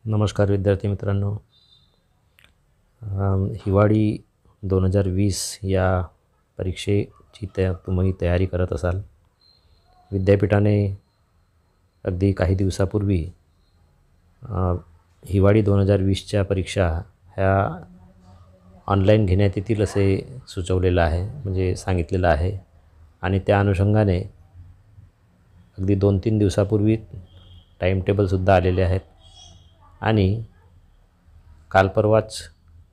नमस्कार विद्यार्थी मित्रांनो. हिवाळी 2020 या परीक्षेची तुम्ही तयारी करत असाल. विद्यापीठाने अगदी काही दिवसापूर्वी हिवाळी 2020च्या परीक्षा ह्या ऑनलाईन घेण्यात येतील असे सुचवलेलं आहे, म्हणजे सांगितलेलं आहे. आणि त्या अनुषंगाने अगदी 2-3 दिवसापूर्वी टाईमटेबलसुद्धा आलेले आहेत आणि काल परवाच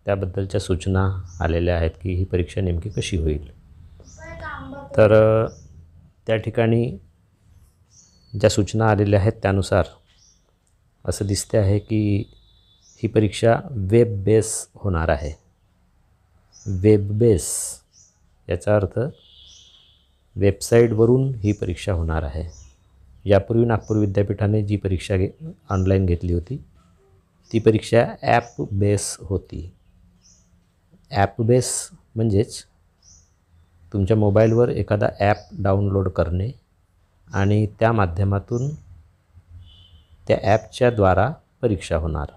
त्याबद्दलच्या सूचना आलेल्या आहेत की ही परीक्षा नेमकी कशी होईल. तर त्या ठिकाणी ज्या सूचना आलेल्या आहेत त्यानुसार असं दिसते आहे की ही परीक्षा वेब बेस होणार आहे. वेब बेस याचा अर्थ वेबसाईटवरून ही परीक्षा होणार आहे. यापूर्वी नागपूर विद्यापीठाने जी परीक्षा ऑनलाईन घेतली होती ती परीक्षा ॲप बेस होती. ॲप बेस म्हणजेच तुमच्या मोबाईलवर एखादा ॲप डाउनलोड करणे आणि त्या माध्यमातून त्या ॲपच्या द्वारा परीक्षा होणार.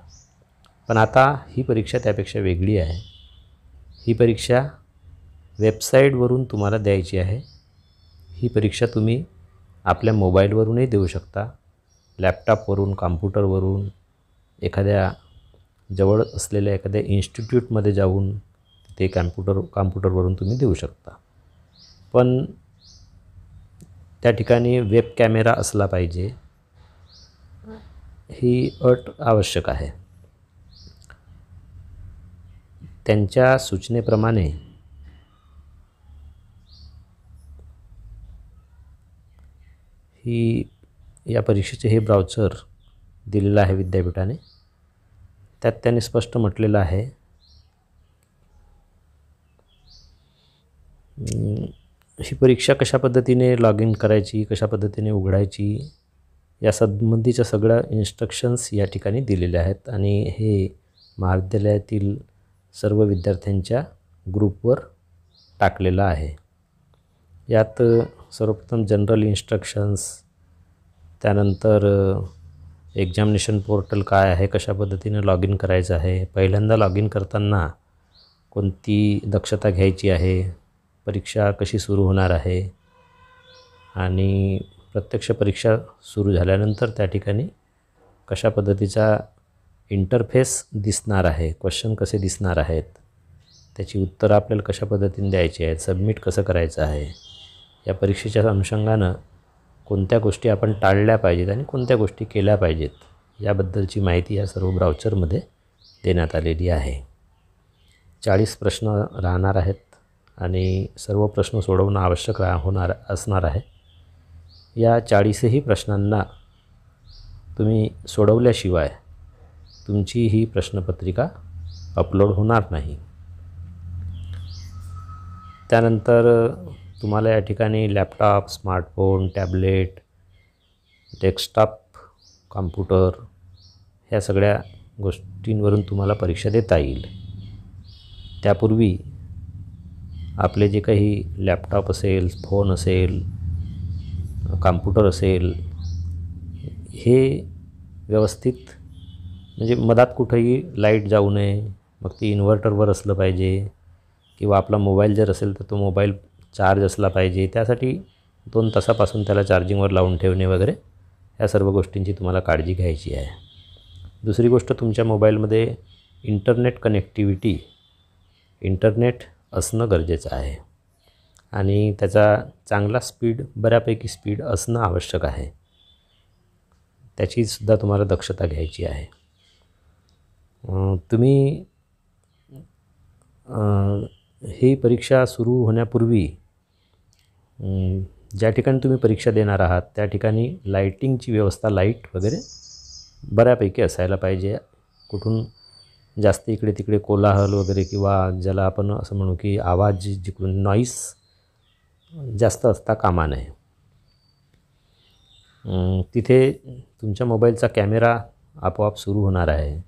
पण आता ही परीक्षा त्यापेक्षा वेगळी आहे. ही परीक्षा वेबसाईटवरून तुम्हाला द्यायची आहे. ही परीक्षा तुम्ही आपल्या मोबाईलवरूनही देऊ शकता, लॅपटॉपवरून, कॉम्प्युटरवरून, एखाद्या जवळ असलेल्या एखाद्या इन्स्टिट्यूटमध्ये जाऊन ते कॉम्प्युटरवरून तुम्ही देऊ शकता. पण त्या ठिकाणी वेब कॅमेरा असला पाहिजे, ही अट आवश्यक आहे. त्यांच्या सूचनेप्रमाणे या परीक्षेचे हे ब्राउचर दिलेलं आहे विद्यापीठाने. त्यात त्यांनी स्पष्ट म्हटलेलं आहे ही परीक्षा कशा पद्धतीने लॉग इन करायची, कशा पद्धतीने उघडायची या संबंधीच्या सगळ्या इन्स्ट्रक्शन्स या ठिकाणी दिलेल्या आहेत आणि हे महाविद्यालयातील सर्व विद्यार्थ्यांच्या ग्रुपवर टाकलेलं आहे. यात सर्वप्रथम जनरल इन्स्ट्रक्शन्स, त्यानंतर एक्झामिनेशन पोर्टल काय आहे, कशा पद्धतीने लॉग इन करायचं आहे, पहिल्यांदा लॉग इन करताना कोणती दक्षता घ्यायची आहे, परीक्षा कशी सुरू होणार आहे आणि प्रत्यक्ष परीक्षा सुरू झाल्यानंतर त्या ठिकाणी कशा पद्धतीचा इंटरफेस दिसणार आहे, क्वेश्चन कसे दिसणार आहेत, त्याची उत्तरं आपल्याला कशा पद्धतीने द्यायची आहेत, सबमिट कसं करायचं आहे, या परीक्षेच्या अनुषंगानं कोणत्या गोष्टी आपण टाळल्या पाहिजेत आणि कोणत्या गोष्टी केल्या पाहिजेत याबद्दलची माहिती या सर्व ब्राउचरमध्ये देण्यात आलेली आहे. 40 प्रश्न राहणार आहेत आणि सर्व प्रश्न सोडवणं आवश्यक असणार आहे. या 40ही प्रश्नांना तुम्ही सोडवल्याशिवाय तुमची ही प्रश्नपत्रिका अपलोड होणार नाही. त्यानंतर तुम्हाला या ठिकाणी laptop, smartphone, tablet, desktop computer ह्या सगळ्या गोष्टींवरून तुम्हाला परीक्षा देता येईल. त्यापूर्वी आपले जे काही लॅपटॉप असेल, फोन असेल, कॉम्प्युटर असेल, हे व्यवस्थित, म्हणजे मधात कुठेही लाईट जाऊ नये, मग ती इन्व्हर्टरवर असलं पाहिजे किंवा आपला मोबाईल जर असेल तर तो मोबाईल चार्ज असला पाहिजे. त्यासाठी 2 तासापासून त्याला चार्जिंगवर लावून ठेवणे वगैरे ह्या सर्व गोष्टींची तुम्हाला काळजी घ्यायची आहे. दुसरी गोष्ट, तुमच्या मोबाईलमध्ये इंटरनेट कनेक्टिव्हिटी, इंटरनेट असणं गरजेचं आहे आणि त्याचा चांगला स्पीड, बऱ्यापैकी स्पीड असणं आवश्यक आहे. त्याचीसुद्धा तुम्हाला दक्षता घ्यायची आहे. तुम्ही ही परीक्षा सुरू होण्यापूर्वी ज्या ठिकाणी तुम्ही परीक्षा देणार आहात त्या ठिकाणी लाईटिंगची व्यवस्था, लाईट वगैरे बऱ्यापैकी असायला पाहिजे. कुठून जास्त इकडे तिकडे कोलाहल वगैरे किंवा ज्याला आपण असं म्हणू की आवाज, जिकडून नॉईस जास्त असता कामा नये. तिथे तुमच्या मोबाईलचा कॅमेरा आपोआप सुरू होणार आहे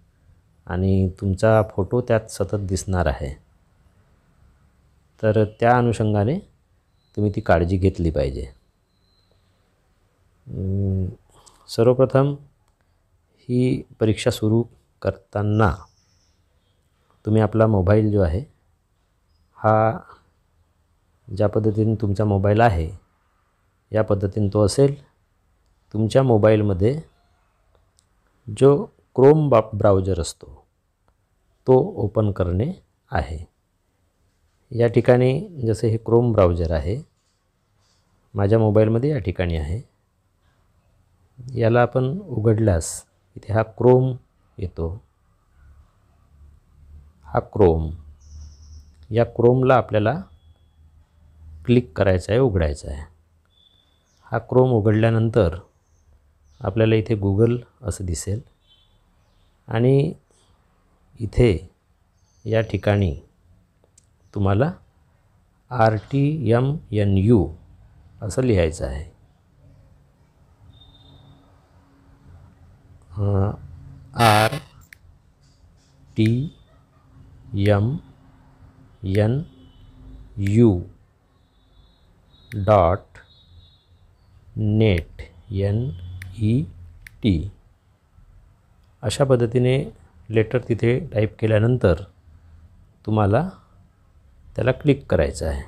आणि तुमचा फोटो त्यात सतत दिसणार आहे. तर त्या अनुषंगाने तुम्ही ती काळजी घेतली पाहिजे. सर्वप्रथम ही परीक्षा सुरू करताना तुम्ही आपला मोबाईल जो आहे हा ज्या पद्धतीने तुमचा मोबाईल आहे या पद्धतीने तो असेल. तुमच्या मोबाईलमध्ये जो क्रोम ब्राउझर असतो तो ओपन करणे आहे. या ठिकाणी जसे हे क्रोम ब्राउझर आहे माझ्या मोबाईलमध्ये या ठिकाणी आहे. याला आपण उघडल्यास इथे हा क्रोम येतो. हा क्रोम, या क्रोमला आपल्याला क्लिक करायचं आहे, उघडायचं आहे. हा क्रोम उघडल्यानंतर आपल्याला इथे गूगल असं दिसेल आणि इथे या ठिकाणी तुम्हाला RTMNU असं लिहायचं आहे. RTMNU.net NET अशा पद्धतीने लेटर तिथे टाईप केल्यानंतर तुम्हाला त्याला क्लिक करायचं आहे.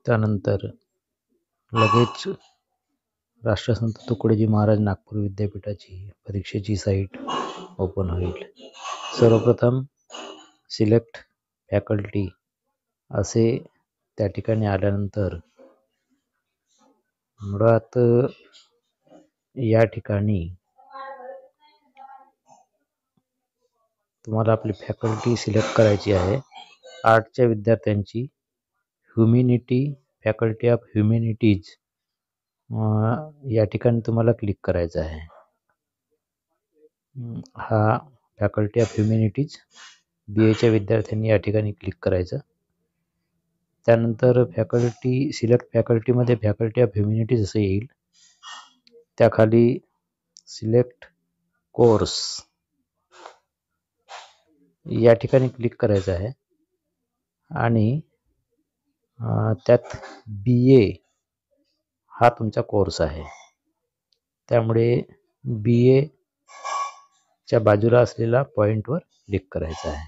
त्यानंतर लगेच राष्ट्रसंत तुकडोजी महाराज नागपूर विद्यापीठाची परीक्षेची साईट ओपन होईल. सर्वप्रथम सिलेक्ट फॅकल्टी असे त्या ठिकाणी आल्यानंतर मुळात या ठिकाणी तुम्हाला आपली फॅकल्टी सिलेक्ट करायची आहे. आर्टच्या विद्यार्थ्यांची ह्युमॅनिटी, फॅकल्टी ऑफ ह्युमॅनिटीज या ठिकाणी तुम्हाला क्लिक करायचं आहे. हा फॅकल्टी ऑफ ह्युमॅनिटीज BAच्या विद्यार्थ्यांनी या ठिकाणी क्लिक करायचं. त्यानंतर फॅकल्टी सिलेक्ट फॅकल्टीमध्ये फॅकल्टी ऑफ ह्युमॅनिटीज असं येईल. त्याखाली सिलेक्ट कोर्स या ठिकाणी क्लिक करायचं आहे आणि त्यात BA हा तुमचा कोर्स आहे. त्यामुळे BAच्या बाजूला असलेला पॉईंटवर क्लिक करायचं आहे.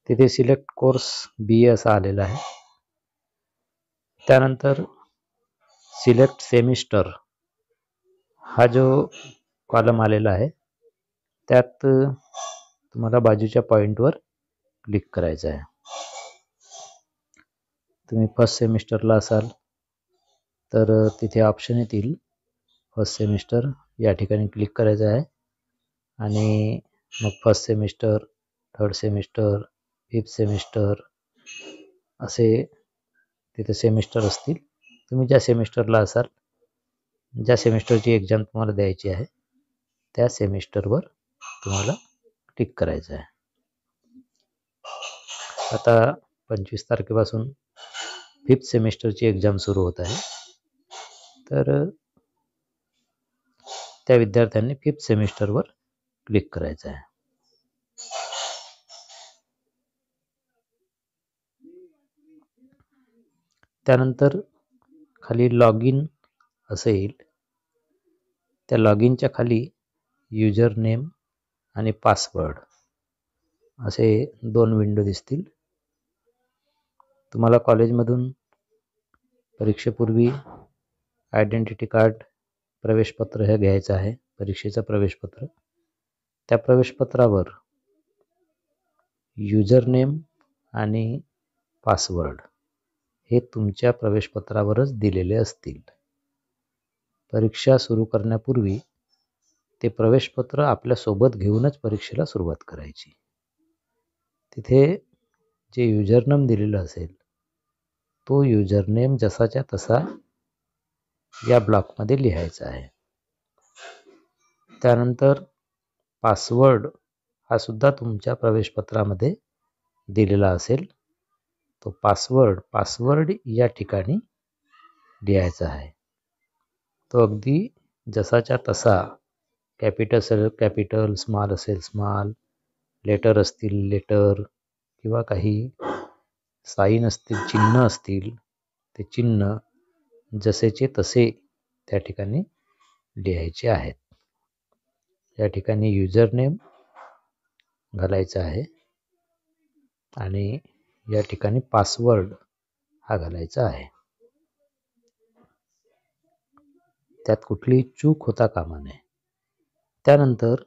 तिथे सिलेक्ट कोर्स BA असा आलेला आहे. त्यानंतर सिलेक्ट सेमिस्टर हा जो कॉलम आलेला आहे त्यात तुम्हाला बाजूच्या पॉईंटवर क्लिक करायचं आहे. तुम्ही फर्स्ट सेमिस्टरला असाल तर तिथे ऑप्शन येतील. फर्स्ट सेमिस्टर या ठिकाणी क्लिक करायचं आहे आणि मग first semester, third semester, fifth semester असे तिथे सेमिस्टर असतील. तुम्ही ज्या सेमिस्टरला असाल, ज्या सेमिस्टरची एक्झाम तुम्हाला द्यायची आहे त्या सेमिस्टरवर तुम्हाला क्लिक करायचं आहे. आता 25 तारखेपासून फिफ्थ सेमिस्टरची एक्झाम सुरू होत आहे. तर त्या विद्यार्थ्यांनी फिफ्थ सेमिस्टरवर क्लिक करायचं आहे. त्यानंतर खाली लॉग इन असं येईल. त्या लॉग इनच्या खाली युजर नेम आणि पासवर्ड असे 2 विंडो दिसतील. तुम्हाला कॉलेजमधून परीक्षेपूर्वी आयडेंटिटी कार्ड, प्रवेशपत्र हे घ्यायचं आहे, परीक्षेचं प्रवेशपत्र. त्या प्रवेशपत्रावर युजर नेम आणि पासवर्ड हे तुमच्या प्रवेशपत्रावरच दिलेले असतील. परीक्षा सुरू करण्यापूर्वी ते प्रवेशपत्र आपल्यासोबत घेऊनच परीक्षेला सुरुवात करायची. तिथे जे युजरनेम दिलेलं असेल तो युजरनेम जसाच्या तसा या ब्लॉकमध्ये लिहायचा आहे. त्यानंतर पासवर्ड हा सुद्धा तुमच्या प्रवेशपत्रामध्ये दिलेला असेल. तो पासवर्ड या ठिकाणी लिहायचा आहे. तो अगदी जसाच्या तसा कॅपिटल असेल कॅपिटल, स्मॉल असेल स्मॉल, लेटर असतील लेटर किंवा काही साईन असतील, चिन्ह असतील, ते चिन्ह जसेचे तसे त्या ठिकाणी लिहायचे आहेत. या ठिकाणी युजर नेम घालायचा आहे आणि या ठिकाणी पासवर्ड हा घालायचा आहे. त्यात कुठलीही चूक होता कामा नये. त्यानंतर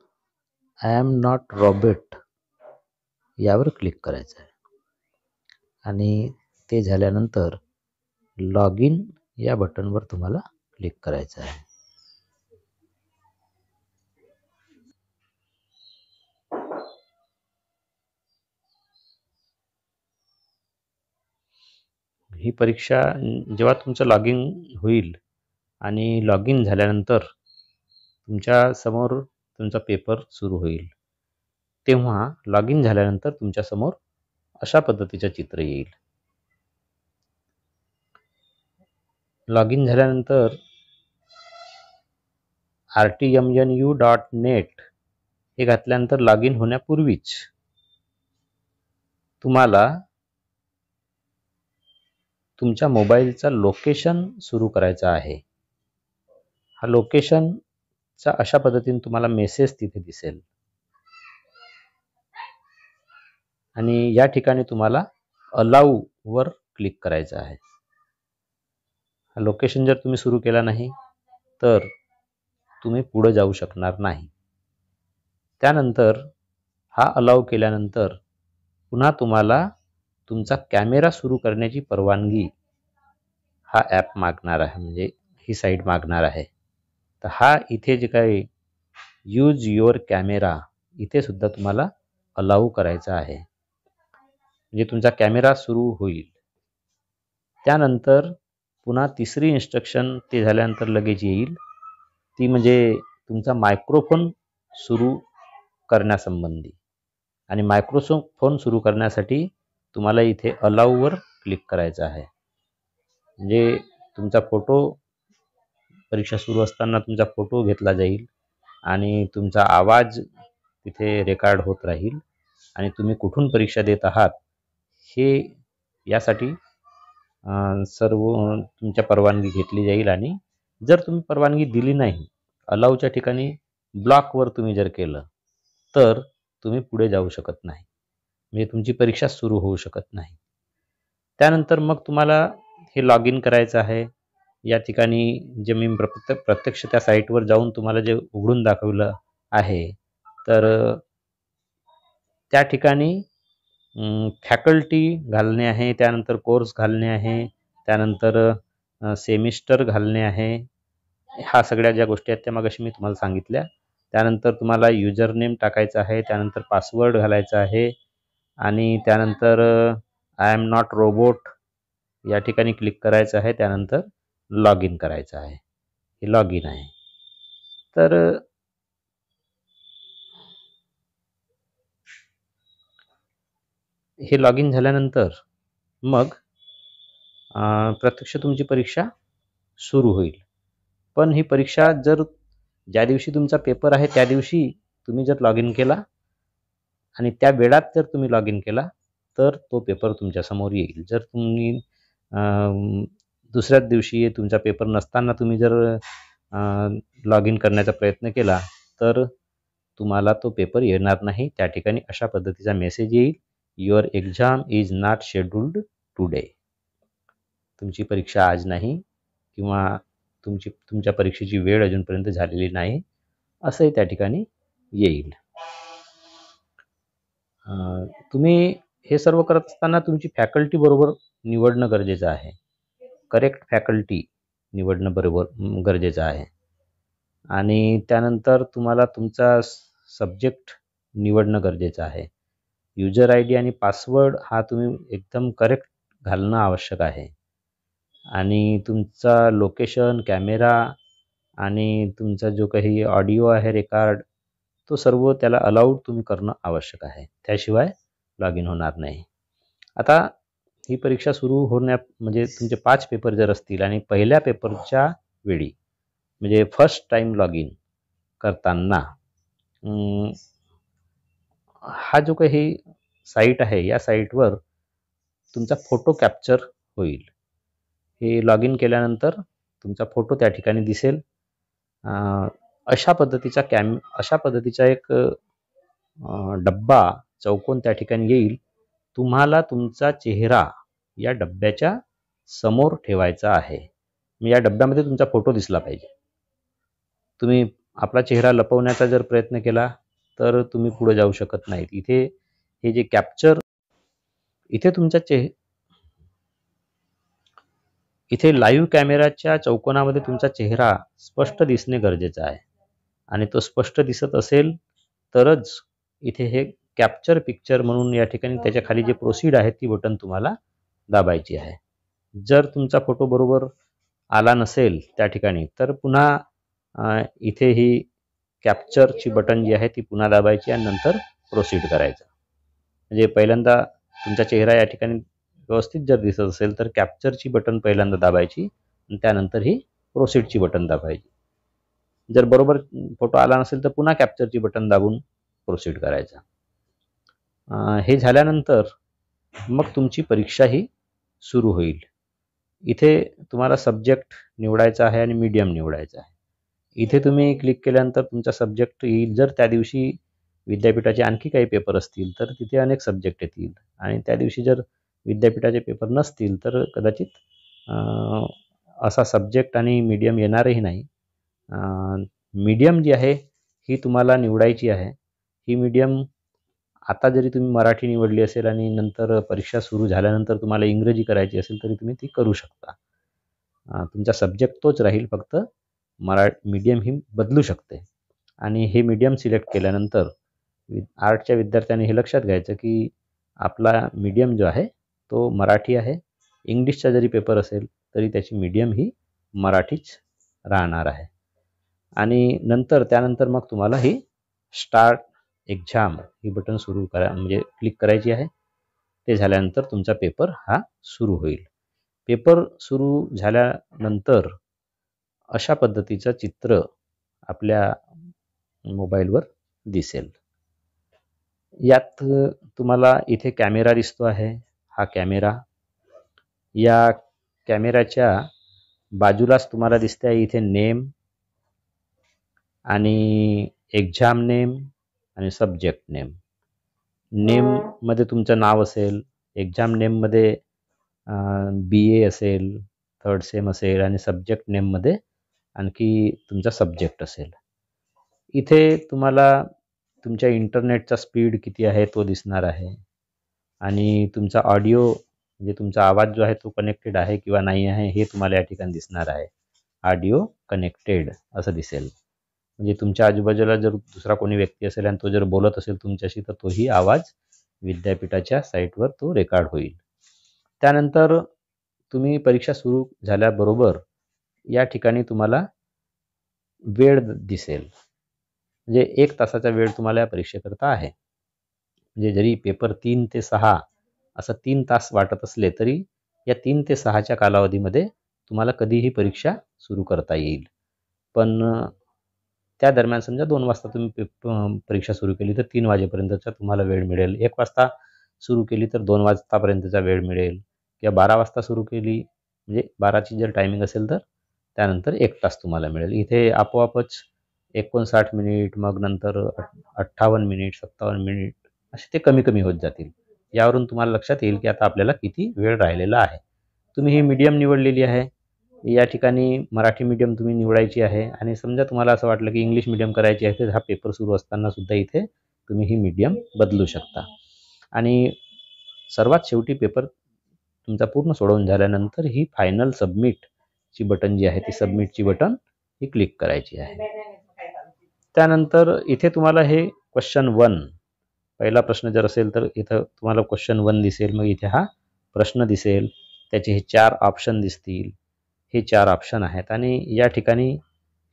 आय एम नॉट रॉबर्ट यावर क्लिक करायचं आहे आणि ते झाल्यानंतर लॉग इन या बटनवर तुम्हाला क्लिक करायचं आहे. ही परीक्षा जेव्हा तुमचं लॉग इन होईल आणि लॉग इन झाल्यानंतर तुमच्यासमोर तुमचा पेपर सुरू होईल, तेव्हा लॉग इन झाल्यानंतर तुमच्यासमोर अशा पद्धतीचं चित्र येईल. लॉग इन झाल्यानंतर rtmnu.net हे घातल्यानंतर लॉग इन होण्यापूर्वीच तुम्हाला तुमच्या मोबाईलचा लोकेशन सुरू करायचा आहे. हा लोकेशनचा अशा पद्धतीने तुम्हाला मेसेज तिथे दिसेल आणि या ठिकाणी तुम्हाला अलाऊ वर क्लिक करायचं आहे. हा लोकेशन जर तुम्ही सुरू केला नाही तर तुम्ही पुढे जाऊ शकणार नाही. त्यानंतर हा अलाऊ केल्यानंतर पुन्हा तुम्हाला तुमचा कॅमेरा सुरू करण्याची परवानगी हा ॲप मागणार आहे, म्हणजे ही साईट मागणार आहे. तर हा इथे जे काही यूज युअर कॅमेरा इथे सुद्धा तुम्हाला अलाऊ करायचा आहे, म्हणजे तुमचा कॅमेरा सुरू होईल. त्यानंतर पुन्हा तिसरी इन्स्ट्रक्शन ते झाल्यानंतर लगेच येईल, ती म्हणजे तुमचा मायक्रोफोन सुरू करण्यासंबंधी. आणि मायक्रोफोन सुरू करण्यासाठी तुम्हाला इथे अलाऊवर क्लिक करायचं आहे. म्हणजे तुमचा फोटो परीक्षा सुरू असताना तुमचा फोटो घेतला जाईल आणि तुमचा आवाज तिथे रेकॉर्ड होत राहील आणि तुम्ही कुठून परीक्षा देत आहात हे यासाठी सर्व तुमच्या परवानगी घेतली जाईल. आणि जर तुम्ही परवानगी दिली नाही, अलाऊच्या ठिकाणी ब्लॉकवर तुम्ही जर केलं तर तुम्ही पुढे जाऊ शकत नाही, म्हणजे तुमची परीक्षा सुरू होऊ शकत नाही. त्यानंतर मग तुम्हाला हे लॉग इन करायचं आहे. या ठिकाणी जे मी प्रत्यक्ष त्या साईटवर जाऊन तुम्हाला जे उघडून दाखवलं आहे, तर त्या ठिकाणी फॅकल्टी घालणे आहे, त्यानंतर कोर्स घालणे आहे, त्यानंतर सेमिस्टर घालणे आहे. ह्या सगळ्या ज्या गोष्टी आहेत त्या मगाशी मी तुम्हाला सांगितल्या. त्यानंतर तुम्हाला युजर नेम टाकायचं आहे, त्यानंतर पासवर्ड घालायचा आहे आणि त्यानंतर आय एम नॉट रोबोट या ठिकाणी क्लिक करायचं आहे. त्यानंतर लॉग इन करायचं आहे. हे लॉग इन आहे. तर हे लॉग इन झाल्यानंतर मग प्रत्यक्ष तुमची परीक्षा सुरू होईल. पण ही परीक्षा जर ज्या दिवशी तुमचा पेपर आहे त्या दिवशी तुम्ही जर लॉग इन केला आणि त्या वेळात जर तुम्ही लॉग इन केला तर तो पेपर तुमच्यासमोर येईल. जर तुम्ही दुसऱ्याच दिवशी तुमचा पेपर नसताना तुम्ही जर लॉग इन करण्याचा प्रयत्न केला तर तुम्हाला तो पेपर येणार नाही. त्या ठिकाणी अशा पद्धतीचा मेसेज येईल, your exam is not scheduled today. तुमची परीक्षा आज नाही किंवा तुमच्या परीक्षेची वेळ अजूनपर्यंत झालेली नाही असंही त्या ठिकाणी येईल. तुम्ही हे सर्व करत असताना तुमची फॅकल्टी बरोबर निवडणं गरजेचं आहे. करेक्ट फॅकल्टी निवडणं बरोबर गरजेचं आहे. आणि त्यानंतर तुम्हाला तुमचा सब्जेक्ट निवडणं गरजेचं आहे. युजर आय डी आणि पासवर्ड हा तुम्ही एकदम करेक्ट घालणं आवश्यक आहे. आणि तुमचा लोकेशन, कॅमेरा आणि तुमचा जो काही ऑडिओ आहे रेकॉर्ड, तो सर्व त्याला अलाउड तुम्ही करणं आवश्यक आहे. त्याशिवाय लॉग इन होणार नाही. आता ही परीक्षा सुरू म्हणजे तुमचे 5 पेपर जर असतील आणि पहिल्या पेपरच्या वेळी म्हणजे फर्स्ट टाईम लॉग इन करताना हा जो काही साईट आहे या साईटवर तुमचा फोटो कॅप्चर होईल. हे लॉग इन केल्यानंतर तुमचा फोटो त्या ठिकाणी दिसेल अशा पद्धतीचा एक डब्बा चौकोन त्या ठिकाणी येईल. तुम्हाला तुमचा चेहरा या डब्याच्या समोर ठेवायचा आहे. या डब्यामध्ये तुमचा फोटो दिसला पाहिजे. तुम्ही आपला चेहरा लपवण्याचा जर प्रयत्न केला तर तुम्ही पुढे जाऊ शकत नाहीत. इथे हे जे कॅप्चर, इथे लाईव्ह कॅमेराच्या चौकोनामध्ये तुमचा चेहरा स्पष्ट दिसणे गरजेचं आहे. आणि तो स्पष्ट दिसत असेल तरच इथे हे कॅप्चर पिक्चर म्हणून या ठिकाणी त्याच्या खाली जे प्रोसीड आहे ती बटन तुम्हाला दाबायची आहे. जर तुमचा फोटो बरोबर आला नसेल त्या ठिकाणी तर पुन्हा इथे ही कॅप्चरची बटन जी आहे ती पुन्हा दाबायची आणि नंतर प्रोसीड करायचं. म्हणजे पहिल्यांदा तुमचा चेहरा या ठिकाणी व्यवस्थित जर दिसत असेल तर कॅप्चरची बटन पहिल्यांदा दाबायची आणि त्यानंतर ही प्रोसीडची बटन दाबायची. जर बरोबर फोटो आला नसेल तर पुन्हा कॅप्चरची बटन दाबून प्रोसीड करायचा. हे झाल्यानंतर मग तुमची परीक्षा ही सुरू होईल. इथे तुम्हाला सब्जेक्ट निवडायचा आहे आणि मीडियम निवडायचा आहे. इथे तुम्ही क्लिक केल्यानंतर तुमचा सब्जेक्ट येईल. जर त्या दिवशी विद्यापीठाचे आणखी काही पेपर असतील तर तिथे अनेक सब्जेक्ट येतील आणि त्या दिवशी जर विद्यापीठाचे पेपर नसतील तर कदाचित असा सब्जेक्ट आणि मीडियम येणारही नाही. मीडियम जी आहे ही तुम्हाला निवडायची आहे. ही मीडियम आता जरी तुम्ही मराठी निवडली असेल आणि नंतर परीक्षा सुरू झाल्यानंतर तुम्हाला इंग्रजी करायची असेल तरी तुम्ही ती करू शकता. तुमचा सब्जेक्ट तोच राहील, फक्त मीडियम ही बदलू शकते. आणि हे मीडियम सिलेक्ट केल्यानंतर आर्टच्या विद्यार्थ्यांनी हे लक्षात घ्यायचं की आपला मीडियम जो आहे तो मराठी आहे. इंग्लिशचा जरी पेपर असेल तरी त्याची मीडियम ही मराठीच राहणार आहे. आणि त्यानंतर मग तुम्हाला ही स्टार्ट एक्झाम ही बटन सुरू म्हणजे क्लिक करायची आहे. ते झाल्यानंतर तुमचा पेपर हा सुरू होईल. पेपर सुरू झाल्यानंतर अशा पद्धतीचं चित्र आपल्या मोबाईलवर दिसेल. यात तुम्हाला इथे कॅमेरा दिसतो आहे. हा कॅमेरा, या कॅमेऱ्याच्या बाजूलाच तुम्हाला दिसते आहे इथे नेम आणि एक्झाम नेम आणि सब्जेक्ट नेम. नेममध्ये तुमचं नाव असेल, एक्झाम नेममध्ये BA असेल, थर्ड सेम असेल आणि सब्जेक्ट नेममध्ये आणखी तुमचा सब्जेक्ट असेल. इथे तुम्हाला तुमच्या इंटरनेटचा स्पीड किती आहे तो दिसणार आहे आणि तुमचा ऑडिओ म्हणजे तुमचा आवाज जो आहे तो कनेक्टेड आहे किंवा नाही आहे हे तुम्हाला या ठिकाणी दिसणार आहे. ऑडिओ कनेक्टेड असं दिसेल. म्हणजे तुमच्या आजूबाजूला जर दुसरा कोणी व्यक्ती असेल आणि तो जर बोलत असेल तुमच्याशी तर तोही आवाज विद्यापीठाच्या साईटवर तो रेकॉर्ड होईल. त्यानंतर तुम्ही परीक्षा सुरू झाल्याबरोबर या ठिकाणी तुम्हाला वेळ दिसेल. म्हणजे 1 तासाचा वेळ तुम्हाला या परीक्षेकरता आहे. म्हणजे जरी पेपर 3 ते 6 असं 3 तास वाटत असले तरी या 3 ते 6च्या कालावधीमध्ये तुम्हाला कधीही परीक्षा सुरू करता येईल. पण त्या दरम्यान समजा 2 वाजता तुम्ही परीक्षा सुरू केली तर 3 वाजेपर्यंतचा तुम्हाला वेळ मिळेल. 1 वाजता सुरू केली तर 2 वाजतापर्यंतचा वेळ मिळेल किंवा 12 वाजता सुरू केली म्हणजे 12ची जर टायमिंग असेल तर त्यानंतर 1 तास तुम्हाला मिळेल. इथे आपोआपच 59 मिनिट, मग नंतर 58 मिनिट, 57 मिनिट असे ते कमी कमी होत जातील. यावरून तुम्हाला लक्षात येईल की आता आपल्याला किती वेळ राहिलेला आहे. तुम्ही ही मीडियम निवडलेली आहे. या ठिकाणी मराठी मीडियम तुम्ही निवडायची आहे आणि समजा तुम्हाला असं वाटलं की इंग्लिश मीडियम करायची आहे तर हा पेपर सुरू असताना सुद्धा इथे तुम्ही ही मीडियम बदलू शकता. आणि सर्वात शेवटी पेपर तुमचा पूर्ण सोडवून झाल्यानंतर ही फायनल सबमिटची बटन जी आहे ती सबमिटची बटन ही क्लिक करायची आहे. त्यानंतर इथे तुम्हाला हे क्वेश्चन 1 पहिला प्रश्न जर असेल तर इथं तुम्हाला क्वेश्चन 1 दिसेल. मग इथे हा प्रश्न दिसेल, त्याचे हे 4 ऑप्शन दिसतील. हे 4 ऑप्शन आहेत आणि या ठिकाणी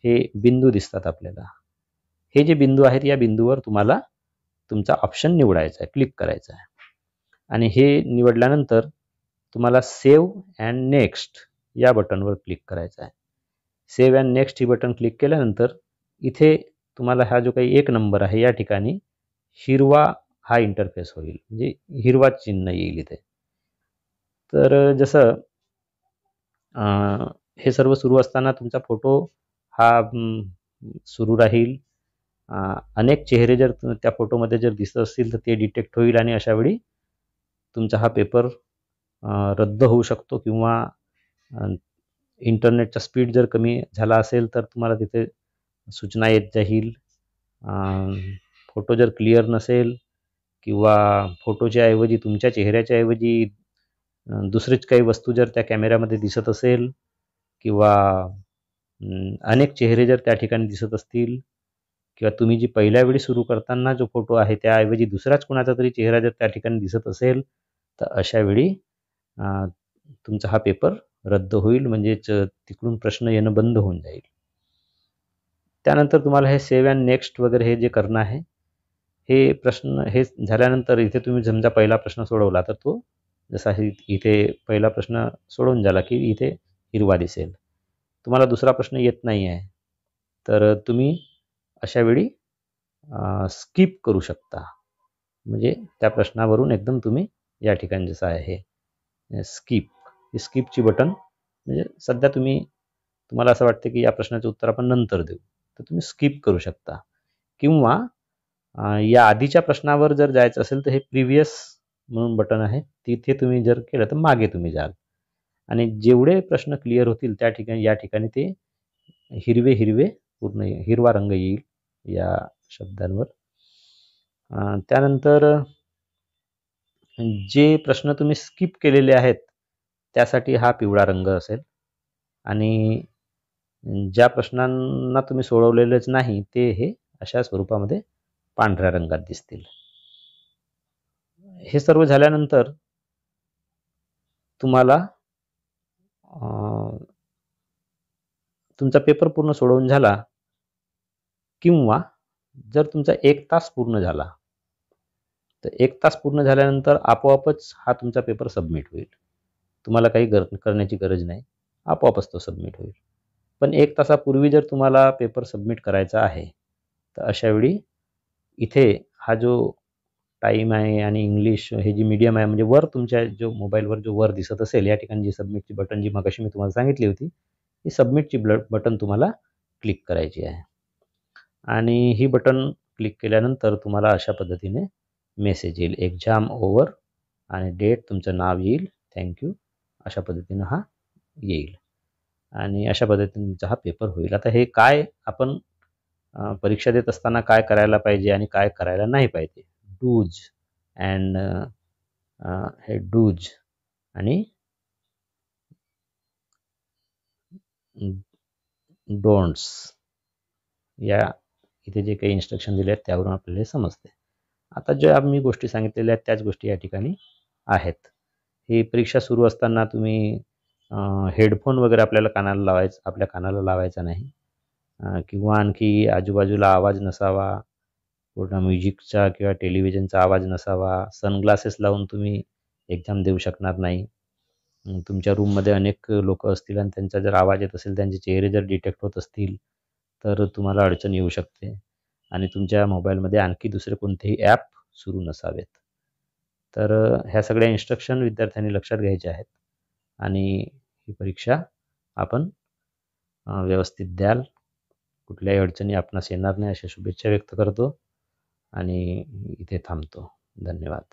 हे बिंदू दिसतात आपल्याला. हे जे बिंदू आहेत या बिंदूवर तुम्हाला तुमचा ऑप्शन निवडायचा आहे, क्लिक करायचा आहे. आणि हे निवडल्यानंतर तुम्हाला सेव्ह अँड नेक्स्ट या बटनवर क्लिक करायचं आहे. Save and next he button click केल्यानंतर इथे तुम्हाला हा जो काही 1 नंबर आहे या ठिकाणी हिरवा हा इंटरफेस होईल, म्हणजे हिरवा चिन्ह येईल इथे. तर जसं हे सर्व सुरू असताना तुमचा फोटो हा सुरू राहील. अनेक चेहरे जर त्या फोटोमध्ये जर दिसत असतील तर ते डिटेक्ट होईल आणि अशावेळी तुमचा हा पेपर रद्द होऊ शकतो किंवा इंटरनेटचा स्पीड जर कमी झाला असेल तर तुम्हाला तिथे सूचना येत जाईल. फोटो जर क्लिअर नसेल किंवा फोटोच्या ऐवजी तुमच्या चेहऱ्याच्या ऐवजी दुसरीच काही वस्तू जर त्या कॅमेऱ्यामध्ये दिसत असेल किंवा अनेक चेहरे जर त्या ठिकाणी दिसत असतील किंवा तुम्ही जी पहिल्या वेळी सुरू करताना जो फोटो आहे त्याऐवजी दुसराच कोणाचा तरी चेहरा जर त्या ठिकाणी दिसत असेल तर अशावेळी तुमचा हा पेपर रद्द होईल, म्हणजेच तिकडून प्रश्न येणं बंद होऊन जाईल. त्यानंतर तुम्हाला हे सेव्ह अँड नेक्स्ट वगैरे हे जे करणं आहे, हे प्रश्न हे झाल्यानंतर इथे तुम्ही समजा पहिला प्रश्न सोडवला तर तो जसा इथे पहिला प्रश्न सोडवून झाला की इथे हिरवा दिसेल. तुम्हाला दुसरा प्रश्न येत नाही आहे तर तुम्ही अशावेळी स्किप करू शकता. म्हणजे त्या प्रश्नावरून एकदम तुम्ही या ठिकाणी जसं आहे स्किपची बटन, म्हणजे सध्या तुम्हाला असं वाटतं की या प्रश्नाचे उत्तर आपण नंतर देऊ तर तुम्ही स्किप करू शकता. किंवा या आधीच्या प्रश्नावर जर जायचं असेल तर हे प्रिव्हियस म्हणून बटन आहे, तिथे तुम्ही जर केलं तर मागे तुम्ही जाल आणि जेवढे प्रश्न क्लिअर होतील त्या ठिकाणी या ठिकाणी ते हिरवे पूर्ण हिरवा रंग येईल या शब्दांवर. त्यानंतर जे प्रश्न तुम्ही स्किप केलेले आहेत त्यासाठी हा पिवळा रंग असेल आणि ज्या प्रश्नांना तुम्ही सोडवलेलेच नाही ते हे अशा स्वरूपामध्ये पांढऱ्या रंगात दिसतील. हे सर्व झाल्यानंतर तुम्हाला तुमचा पेपर पूर्ण सोडवून झाला किंवा जर तुमचा 1 तास पूर्ण झाला तर 1 तास पूर्ण झाल्यानंतर आपोआपच हा तुमचा पेपर सबमिट होईल. तुम्हाला काही करण्याची गरज नाही, आपोआपच तो सबमिट होईल. पण 1 तासापूर्वी जर तुम्हाला पेपर सबमिट करायचा आहे तर अशावेळी इथे हा जो टाईम आहे आणि इंग्लिश हे जी मीडियम आहे, म्हणजे वर तुमच्या जो मोबाईलवर जो वर दिसत असेल या ठिकाणी जी सबमिटची बटन जी मगाशी मी तुम्हाला सांगितली होती ही सबमिटची बटन तुम्हाला क्लिक करायची आहे आणि ही बटन क्लिक केल्यानंतर तुम्हाला अशा पद्धतीने मेसेज येईल, एक्झाम ओव्हर आणि डेट, तुमचं नाव येईल, थँक्यू, अशा पद्धतीनं हा येईल आणि अशा पद्धतीने तुमचा हा पेपर होईल. आता हे काय आपण परीक्षा देत असताना काय करायला पाहिजे आणि काय करायला नाही पाहिजे, डूज अँड हे डूज आणि डोंट्स या इथे जे काही इन्स्ट्रक्शन दिले आहेत त्यावरून आपल्याला समजते. आता ज्या आम्ही गोष्टी सांगितलेल्या आहेत त्याच गोष्टी या ठिकाणी आहेत. ही परीक्षा सुरू असताना तुम्ही हेडफोन वगैरे आपल्या कानाला लावायचा नाही किंवा आणखी आजूबाजूला आवाज नसावा, पूर्ण म्युझिकचा किंवा टेलिव्हिजनचा आवाज नसावा. सनग्लासेस लावून तुम्ही एक्झाम देऊ शकणार नाही. तुमच्या रूममध्ये अनेक लोक असतील आणि त्यांचा जर आवाज येत असेल, त्यांचे चेहरे जर डिटेक्ट होत असतील तर तुम्हाला अडचण येऊ शकते आणि तुमच्या मोबाईलमध्ये आणखी दुसरे कोणतेही ॲप सुरू नसावेत. तर ह्या सगळ्या इन्स्ट्रक्शन विद्यार्थ्यांनी लक्षात घ्यायच्या आहेत आणि ही परीक्षा आपण व्यवस्थित द्याल. कुठल्याही अडचणी आपणास येणार नाही अशा शुभेच्छा व्यक्त करतो आणि इथे थांबतो. धन्यवाद.